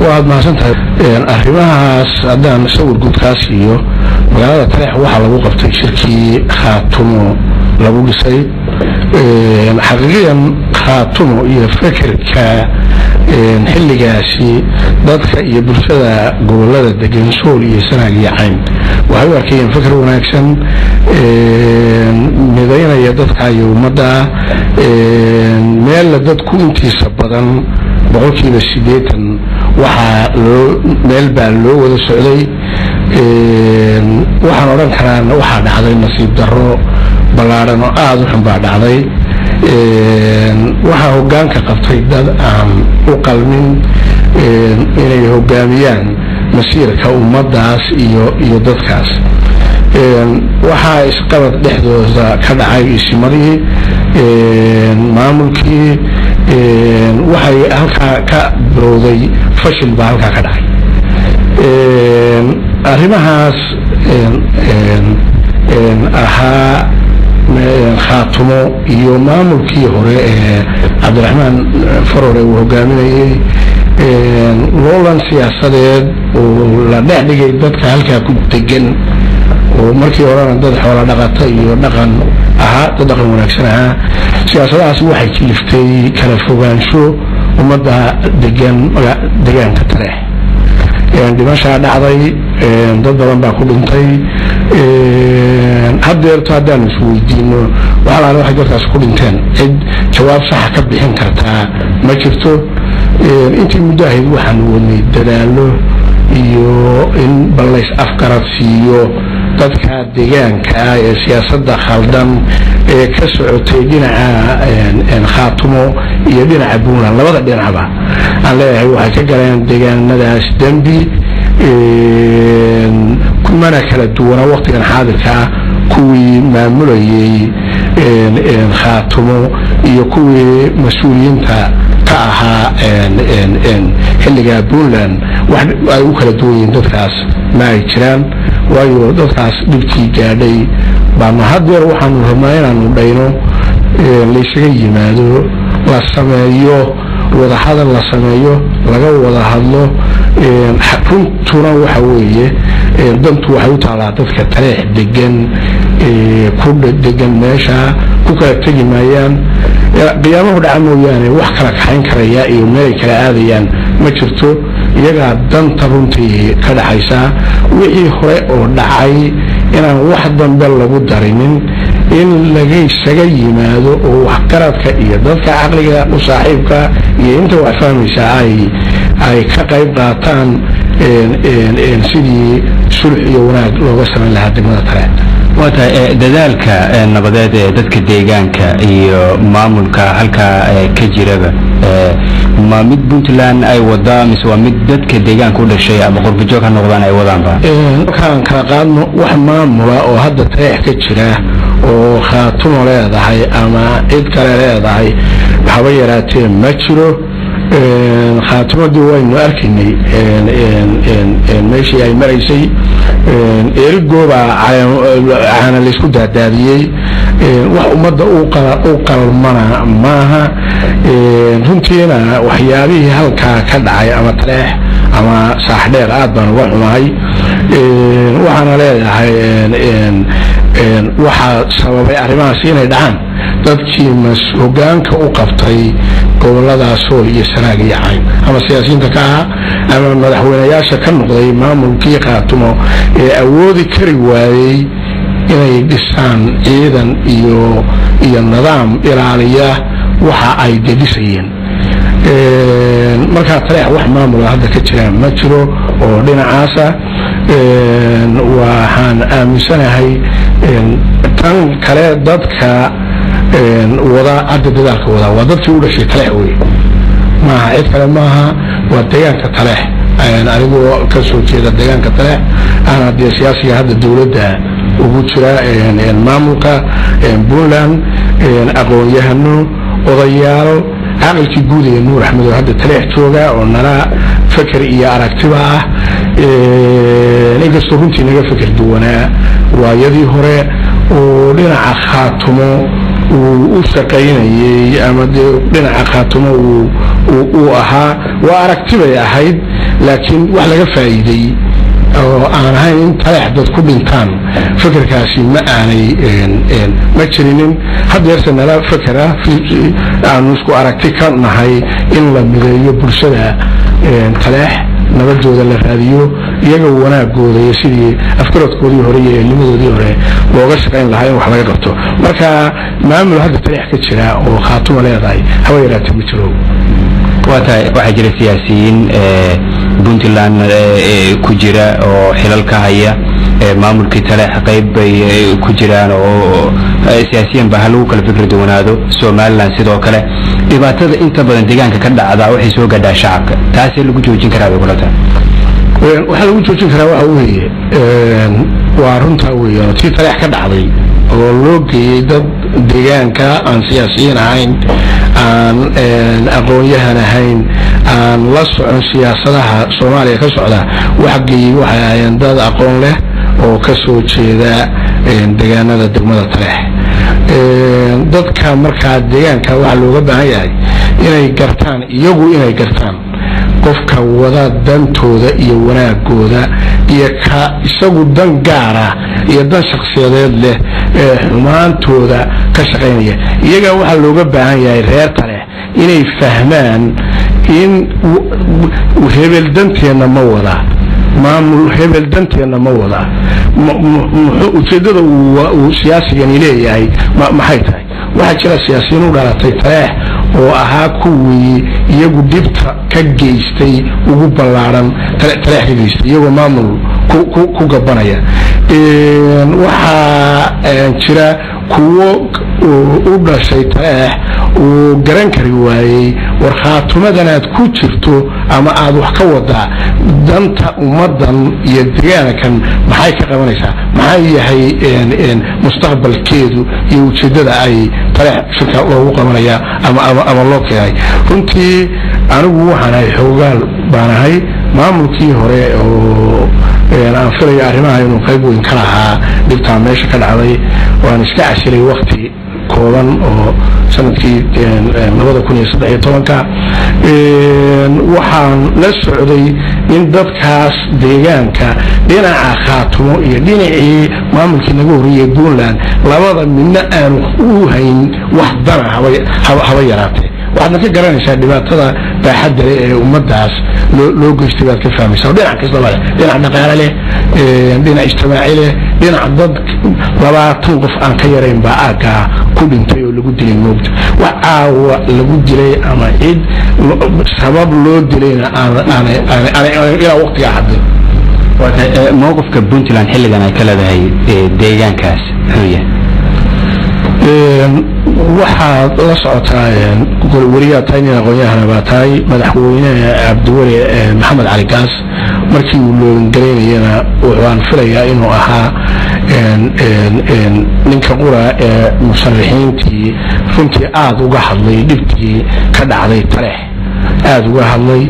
وعد ما سنتها أهمها أدان سووا الجودكاسيو وهذا تريح واحد لو قبت شركي خاتمه لو جسي حقيقة خاتمه يفكر ك نحل جاسي ضدك يبرشة جولة دقن سوري سنة جيعين وهو كي فكر وناكسن مدينة يدك يوم مدى ميل ضد كونتي سبضا بقولكي للسيديتن وحا ميل بالو وذا السعودي وحا نوران حران وحا دحضي نصيب درو بلاران وآذوحن بعد عضي waxa hoggaanka qabtay dad aan u qalmin inay hoggaamiyaan masiirka ummadaas iyo dadkaas waxa isqabad dhexdooda ka dhacay isimadii maamulkii waxay halka ka bilowday fashil baa halka ka dhacay arrimahaas ahaa خاتمه يومام الكي هوري عبد الرحمن فروري وهجامي لولان سياسة ولا نحدي دتك هالك كنت تجن ومركي ورانا دت حوالي دقتي ودقن تدقن ونكسرها سياسة أسبوعي كلفتي كلفوان شو ومدى دجان كترح يعني دمشق دعضي ضد ربع كلنتي هذا يرتادان شوي دينه وعلى روح جرت كلنتين جواب صح كبحين كرتها ما شفتوا أنت مداهد وحن وني دلاله يو إن بالله أفكارات فيه dadka deegaanka ee siyaasadda khaldan ee ka socotay dhinaca khaatumo iyo dhinaca Puntland labada dhinacba aan leeyahay waxay ka galeen deegaanadaas dambi kumana kala duwana waqtigan xaadirka kuwii maamulayay khaatumo iyo kuwii mas'uuliyiinta ka ahaa xilliga Puntland wax ay u kala duwan yihiin dadkaas ma ay jiraan waayo dadkaas dhibkii gaadhay baan hadeer waxaan rabnaa inaan dhayno la isaga yimaado la sameeyo wada hadal la sameeyo laga wada hadlo xukuntuna waxa weeye dantu waxay u taalaa dadka tareex degan ku degan meesha ku kala tagi maayaan qiyaamahu dhaca mooyaane wax kala kaxayn karaya iyo meel kala aadayaan ma jirto iyaga danta runtii ka dhaxaysa wixii hore oo dhacay inaan wax dambe lagu darinin in laga isaga yimaado oo wax qaradka iyo dadka aqliga u saaxiibka iyo inta wax fahmaysa ay ka qayb qaataan sidii sulx iyo wanaag looga sameyn lahaa degmada Tareex wata dadaalka nabadeed ee dadka deegaanka iyo maamulka halka ka jiraba ma mid Puntland ay wada mise waa mid dadka deegaanka u dhashay ama qurbajoog ka noqdaan ay wadaan ba kan kala qaadno wax maamula oo hadda Tareex ka jira oo khaatumo leedahay ama cid kale leedahay haba yaraatee ma jiro خاتمة وين أركني ماشي أي مريسي إرجو عن اللي سكوت هداري ومدة أوقل منا معها هنتينا وحيابي هلكا كدعي أما تريح أما صاحدير أدبر وحماي وحنا ليه waxa sababay arrimahaas inay dhacaan dadkii mas'uulka u qabtay goboladaas oo iyo Sanaag iyo Cayn ama siyaasiyiinta ka ama madaxweynayaasha ka noqday maamulkii Khaatumo ee awoodi kari waayay inay dhisaan ciidan iyo nidaam ilaaliya waxa ay dhisayeen marka Tareex wax maamul hadda ka jira ma jiro oo dhinacaasa waxaan aaminsanahay tan kale dadka wada hadda dadaalka wada waa dadkii u dhashay Tareex weey maaha cid kale maaha waa deegaanka Tareex anigoo ka soo jeeda deegaanka Tareex ana de siyaasiga hadda dawladda ugu jira maamulka Puntland aqoon-yahano odayaal aqalkii guud ee Nuur Axmed oo hadda Tareex jooga oo nala fakar iyo aragtiba ah inkastoo runtii naga fakar duwanaa waayadii hore oo dhinaca Khaatumo وشقيني أما بين عقاتهم وأها وأركتبه أحد لكن وحلا فائدي أنا هاي أنت يحدث كل إنسان فكر كاسي ما أنا ما تشرينين حد يرسل لا فكرة في نسكو أركتك نهاي إن لم يبرشها تلاح نبدو ذا الراديو يجوا جود يسير أفكارات كودي هورية اللي دي هورية وغش قين لهاي وحلا يقطو مركا ما عملوا هذا تلاح كتشرا وخاطوا عليه ضاي هوايرات مترو وحجر السياسيين بنتلان كجرا أو حلال كهية مامور كتلاح قيب كجران أو سياسيين بهلوك الفكر دون هذا سومالان سيدو كله إباتة أنت بدن ديجان كذا عدا وحيسوا قدا شعب تأثير لوجوجين كرا بقولتها وحلا وجوجين كرا وهوي وارنتا ويا تلاح كذا عضي ولوجي ضد ديجان كأن سياسيين عين أن أقوياء هين أن لصق سياسة الصومالية كسؤالها وحقي وحيا ينداد أقول له وكسوت ذا دجانا ذا دمنا ترح ضد كمركز دجان كوالو جبهة إني قرطان يجو إني قرطان قف كوذا دنتو ذا يونا جوذا يكا يسوي دن جارة يدن شخصية له ما أنتو ذا كشقينية يجا والو جبهة غير ترح إني فهمان إن وهبل دنتينا موضع ما هبل دنتينا موضع وتدر وسياسي يعني ليه يعني ما حيتها واحد شلا سياسيين ولا تيتاه وأهاكوي يجو دبت كجيستي وجبلارن تريح جيستي يجو مامل كو جبنايا وها شلا كو وبلا شيء وجران كريواي ورخاتمدنا تكوتشرتو أما عاد وحكودا دنت ومدن يدريانا كان محايك قوانيسا محاي هي مستقبل كيدو يوجد أي طريق شركة الله قوانيا أما الله كهاي كنتي أنا وحنا حوجال بانا هاي ما ملكي هراء أنا فري أرماها إنه قيبو إن كلها دبتها ماشي كل علي وأنا استعش لي وقتي كولان أو سنتي نهضة كوني صدق طبعا وحن للسعودي إن ضبكاس ديجان كا دينا عخاتمو دينا ما ممكن نقول يقول لان لابد منا أن وهين وحدنا هوايراته وحنا كجراني شادبات هذا بحد ومدعس لو اجتماعات كفامي سو دينا كسر الله دينا نقال له دينا اجتماعي له دينا ضد لبا توقف عن خيرين باكا كل انتيو لو دلي موقت وعاو لو دلي اما عيد سبب لو دلينا انا الى وقت احد موقف كبنتلان حلقنا كلا هي ديجان كاس هي waxaa la socotaa wariyaa tayna aqoonyahan baatay madaxweynaha Cabdiwali Maxamed Cali Gaas markii uu loo gareeyayna waxaan filayaa inuu ahaa ninka qura ee musharaxiintii runtii aad uga hadlay dhibkii ka dhacday Tareex aad uga hadlay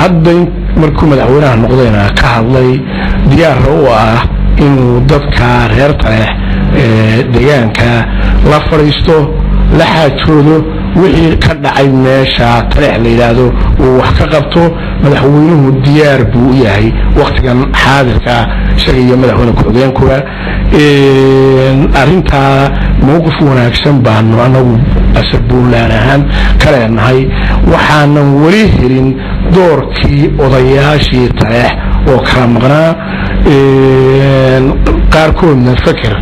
hadda markuu madaxweynaha noqdayna ka hadlay diyaar u ah inuu dadka reer Tareex deegaanka la fariisto la xaajoodo wixii ka dhacay meesha Tareex la yiraahdo oo wax ka qabto madaxweynuhu diyaar buu yahay waqtigan xaadirka shaqada madaxweynaha ku-xigeenka arinta mowqif wanaagsan baan anagu asbuulaan ahaan kala nahay waxaanan wali helin doorkii odayaashii Tareex oo kala maqnaa qaarkoodna fakir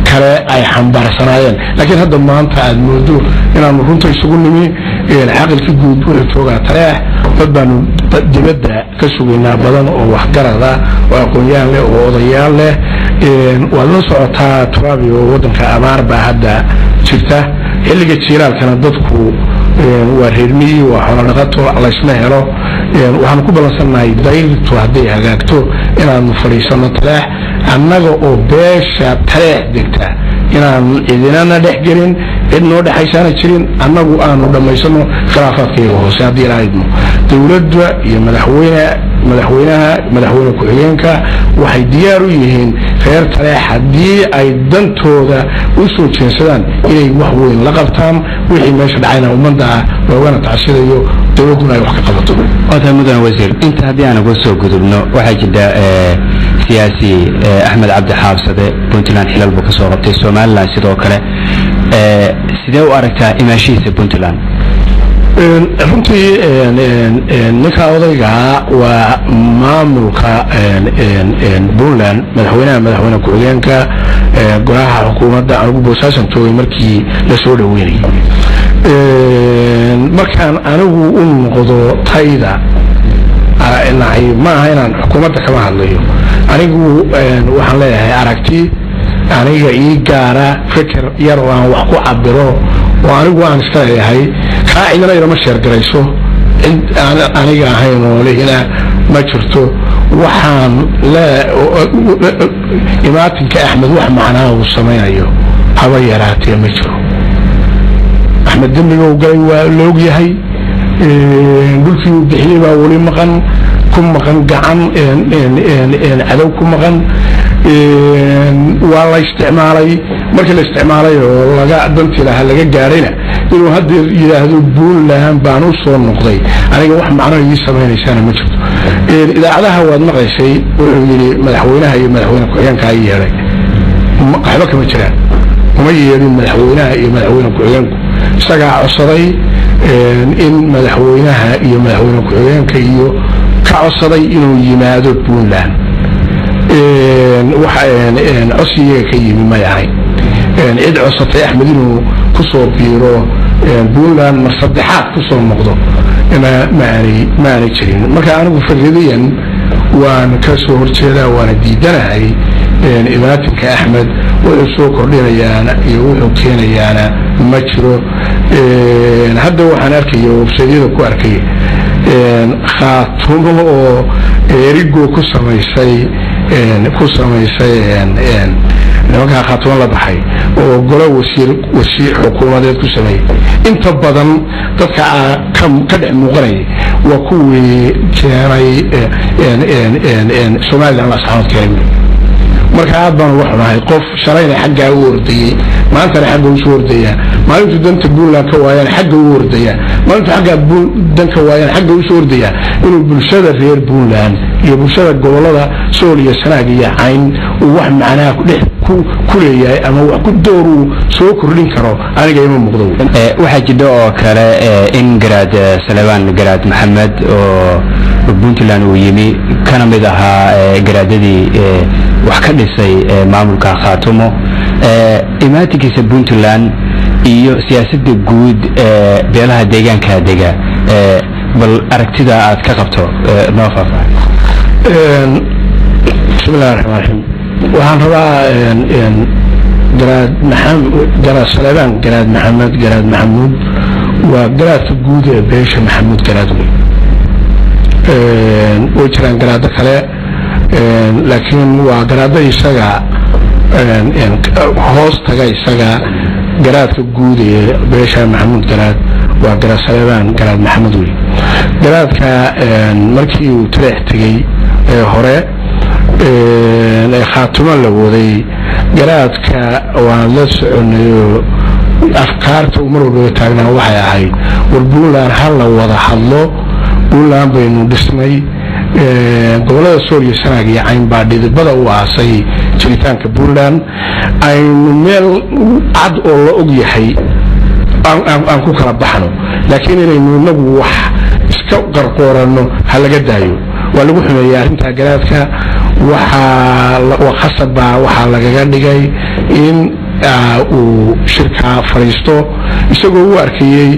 kale ay xambaarsanayeen laakiin hadda maanta aad moodo inaan runta isugu nimi xaqilka guud wuxuu joogaa Tareex dad baan dibadda ka sugaynaa badan oo wax garada oo aqoonyahan leh oo odayaal leh waa la socotaa Turaabi oo wadanka abaar baa hadda jirta xilliga jiilaalkana dadku waa reer miyi waa xoolo dhaqato la isma helo waxaan ku balansanahay dayrtu haday hagaagto inaan fariisano Tareex annaga oo beesha Tareex degta inaan idinana dhexgelin idnoo dhaxaysan jirin annagu aanu dhameysano khilaafaadkeega hoose hadii raayidmo dawladda iyo madaxweynaha madaxweyne ku-xigeenka waxay diyaar u yihiin reer Taleex haddii ay dantooda u soo jeensadaan inay wax weyn la qabtaan wixii meesha dhacayna ummadda loogana tacsidayo dawladuna ay wax ka qabato. Wada mudan wasiir inta haddii aan uga soo gudubno waxaa jira siyaasi Axmed Cabdi Xaabsade Puntland xilal buu ka soo qabtay Somaliland sidoo kale sidee u aragtaa imaashiisa Puntland runtii ninka odayga waa maamulka Puntland madaxweyne ku-xigeenka golaha xukuumadda anigu boosaasan joogay markii la soo dhaweynayay markaan anigu u noqdo tayda ma aha inaan xukuumadda kama hadlayo anigu waxaan leeyahay aragti aniga ii gaara fikir yar oo aan wax ku cabiro oo anigu aan iska leeyahay kaa cidina ilama sheergarayso cid aniga ahayn oo lehina ma jirto waxaan imaatinka Axmed wax macnaa uu samaynayo haba yaraatee ma jiro Axmed dembiga uu galay waa loog yahay dhulkii uu bixiyay baa weli maqan ku maqan gacan cadow ku maqan waa la isticmaalay markii la isticmaalay oo laga dantii lahaa laga gaarayna inuu hadda yiraahdo Puntland baan u soo noqday aniga wax macno ii sameynaysan ma jirto idaacadaha waad maqaysay wuxuu yiri madaxweynaha iyo madaxweyne ku-xigeenka ay yeelay waxba kama jiraan uma yeelin madaxweynaha iyo madaxweyne ku-xigeenku isaga codsaday in madaxweynaha iyo madaxweyne ku-xigeenka iyo ka codsaday inuu yimaado Puntland codsiga ka yimi ma yahay cid codsatay Axmed inuu ku soo biiro Puntland mar saddexaad ku soo noqdo ma aanay jirin marka anigu fikradiyan waan ka soo horjeedaa waana diidanahay imaatinka Axmed wuxuu soo kordhinayaana iyo wuxuu keenayaana ma jiro hadda waxaan arkaya websaydyada ku arkay khaatumo oo erigo ku samaysay nimanka khaatumo la baxay oo golo wasiir xukuumadeed ku sameeyay inta badan dadka ka dhex muuqanay waa kuwii keenay Somaliland la saxood keenay marka aad baan wax nahay qof shalayna xagga u ordayay maantana xagga u soo ordaya maalintu danta Puntland ka waayaan xagga u ordaya maalintu xagga danka waayaan xagga u soo ordaya inuu bulshada reer Puntland iyo bulshada gobolada Sool iyo Sanaag iyo Cayn uu wax macnaa ku leeyahay ama wax ku door uu soo kordhin karo aniga ima muuqdo waxaa jira oo kale in garaad Salebaan garaad Maxamed oo Puntland uu yimi kana mid ahaa garaadadii wax ka dhisay maamulka Khaatumo imaatinkiisa Puntland iyo siyaasadda guud beelaha deegaanka dega bal aragtida aad ka qabto noo faahfaahin bismillahir rahmaanir rahiim waxaan rabaa garaad Salebaan garaad Maxamuud waa garaadka guud ee beesha Maxamuud garaad way jiraan garaado kale laakiin waa garaado isaga hoos taga isaga garaadka guud ee beesha Maxamuud garaad waa garaad Salebaan garaad Maxamuud wey garaadka markii uu Taleex tagay hore Khaatumo la waday garaadka waan la soconayo afkaarta umar walba taagnaa waxay ahayd war Puntland hal la wada hadlo Puntland baynu dhisnay gobolada Sool iyo Sanaag iyo Cayn baa dhidibada u aasay jiritaanka Puntland aynu meel cad oo la og yahay aan ku kala baxno laakiin inaynu inagu wax iska qarqoorano ha laga daayo waa lagu xumeeyay arrinta garaadka waxaa lagaga dhigay in uu shirka fariisto isagoo u arkayay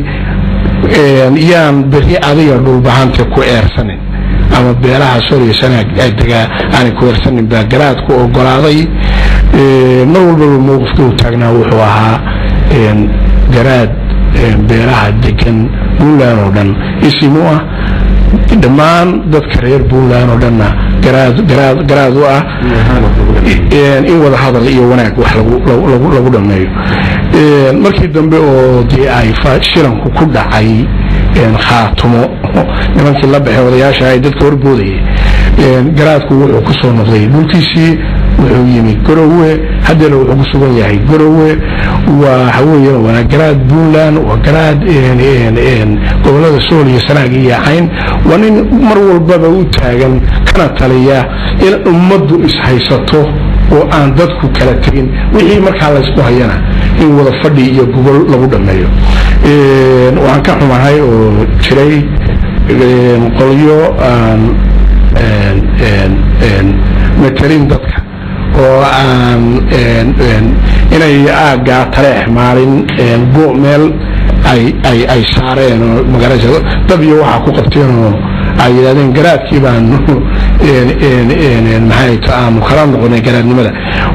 yaan beri adiga dhulbahanta ku eersanin ama beelaha Sool iyo Sanaag ay degaa aan ku eersanin baa garaadku ogolaaday mar walba mowqifka uu taagnaa wuxuu ahaa garaad beelaha degan Puntland oo dhan isimu ah dhammaan dadka reer Puntland oo dhanna garaad u ah in wada hadal iyo wanaag wax lagu dhameeyo markii dambe oo ay shiranku ku dhacay Khaatumo nimankii la baxay odayaasha ay dadka horboodayay garaadku wuxuu ku soo noqday dhulkiisii wuxuu yimi garowe haddana wuxuu ku sugan yahay garowe waxa weeyaan waa garaad Puntland waa garaad gobolada Sool iyo Sanaag iyo Cayn waa nin mar walbaba u taagan kana taliya in ummaddu is haysato oo aan dadku kala tagin wixii markaa la isku hayana in wada fadhi iyo gobol lagu dhameeyo waxaan ka xumahay oo jiray qolyo metelin dadka oo aan inay aaga tareex maalin meel ay saareen oo magaalada dab iyo waxa ku qabteen oo ay yiraahdeen garaadkii baan maxay taanu kala noqonay garaadnimada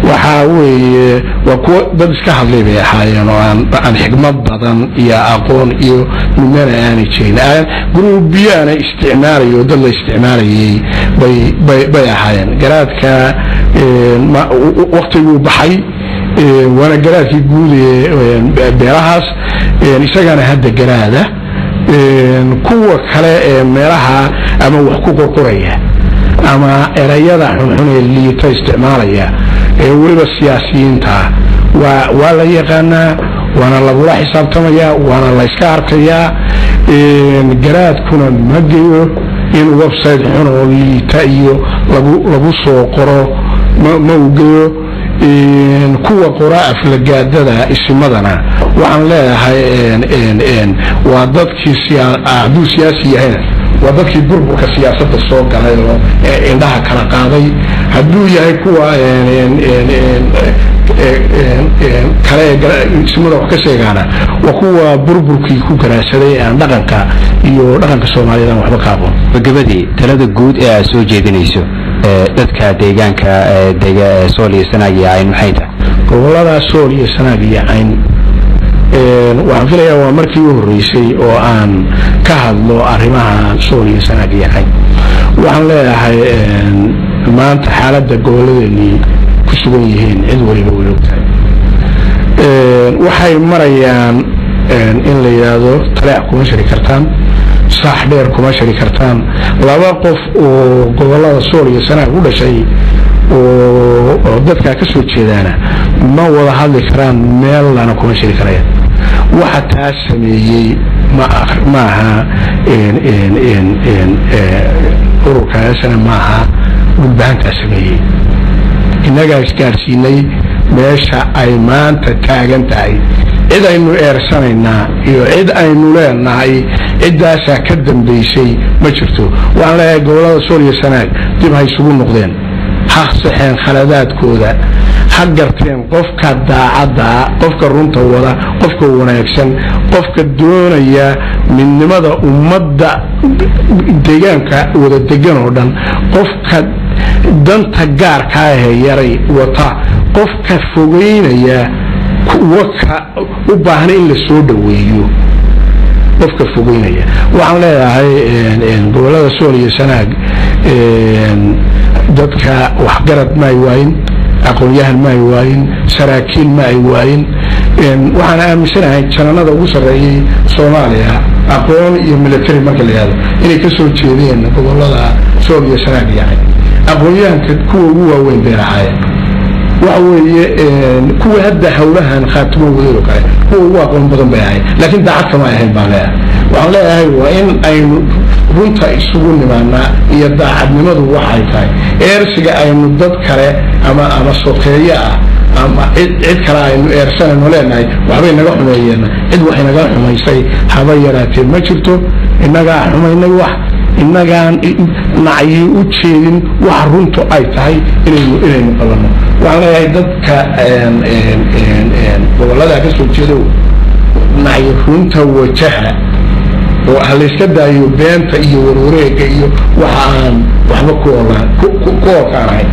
waxa weeye waa kuwa dad iska hadlay bay ahaayeen oo aan xigmad badan iyo aqoon iyo midna aan jirin gruubiyana isticmaalayo dad la isticmaalayay bay ahaayeen garaadka waqtigu baxay wana garaadkii guud ee beerahaas isagana hadda garaada kuwa kale ee meelaha ama wax ku qorqoraya ama erayada xunxun ee liita isticmaalaya ee waliba siyaasiyiinta waa la yaqaanaa waana lagula xisaabtamaya waana la iska arkayaa garaadkuna ma geeyo in website xun oo liita iyo lagu soo qoro ma u geeyo kuwa qoraa aflagaadada isimadana waxaan leeyahay waa dadkii siyaasi yahayna waa dadkii burburka siyaasadda soo galay oo indhaha kala qaaday hadduu yahay kuwa kale isimada wax ka sheegaana waa kuwa burburkii ku garaadsaday aan dhaqanka Soomaaliyeed waxba ka aqoon gabadhii talada guud ee aad soo jeedinayso dadka deegaanka Sool iyo Sanaag iyo Cayn maxay tahay gobolada Sool iyo Sanaag iyo Cayn waxaan filayaa waa markii ugu horeysay oo aan ka hadlo arrimaha Sool iyo Sanaag iyo Cayn waxaan leeyahay maanta xaaladda goboladani ku sugan yihiin cid waliba way ogtahay waxay marayaan in la yiraahdo taleex kuma shari kartaan sax dheer kuma shari kartaan laba qof oo gobolada Sool iyo Sanaag u dhashay oo dadka ka soo jeedana ma wada hadli karaan meel lana kuma shari karayaan waxa taas sameeyay maaha ururkaasana maaha gudbaanta sameeyay inaga isgaarsiinay meesha ay maanta taagan tahay cid aynu eersanaynaa iyo cid aynu leenahay cidaasa ka dambeysay ma jirto waxaan leeyahay gobolada Sool iyo Sanaag dib hay isugu noqdeen ha saxeen khaladaadkooda ha garteen qofka daacada qofka runta wada qofka wanaagsan qofka doonaya midnimada ummadda deegaanka wada degan oo dhan qofka danta gaarka ah yaray wata qofka fogeynaya kuwa u baahan in la soo dhaweeyo qofka fogeynaya waxaan leeyahay gobolada Sool iyo Sanaag dadka wax garad ma ay waayin aqoonyahan ma ay waayin saraakiil ma ay waayin waxaan aaminsanahay jananada ugu sareeyay Soomaaliya aqoon iyo military marka la yiraahdo inay ka soo jeedeen gobolada Sool iyo Sanaag yahay aqoonyahanka kuwa ugu waaweyn beeraha وهي كل هذا حولها خاتمه وغيره كله هو واقع بدن بيعي لكن دعت كما هي بالله والله هي وإن أي runta isugu nimaana iyo daacadnimadu waxay tahay eersiga ay mudad kale ama soqeeya ama cid kale aynu eersanayno leenahay waxbay naga xumeeyeen cid waxay naga xumaysay haba yaraatee ma jirto inaga xumaynay wax inagaan nacyi u jeedin wax runtu ay tahay inaynu qabanno waxaan leeyahay dadka gobolada ka soo jeedo nacyi runta wajaha وهل يسكدها يبين تأيه وروريك إيه وحان وحبكوا الله كوكا رأي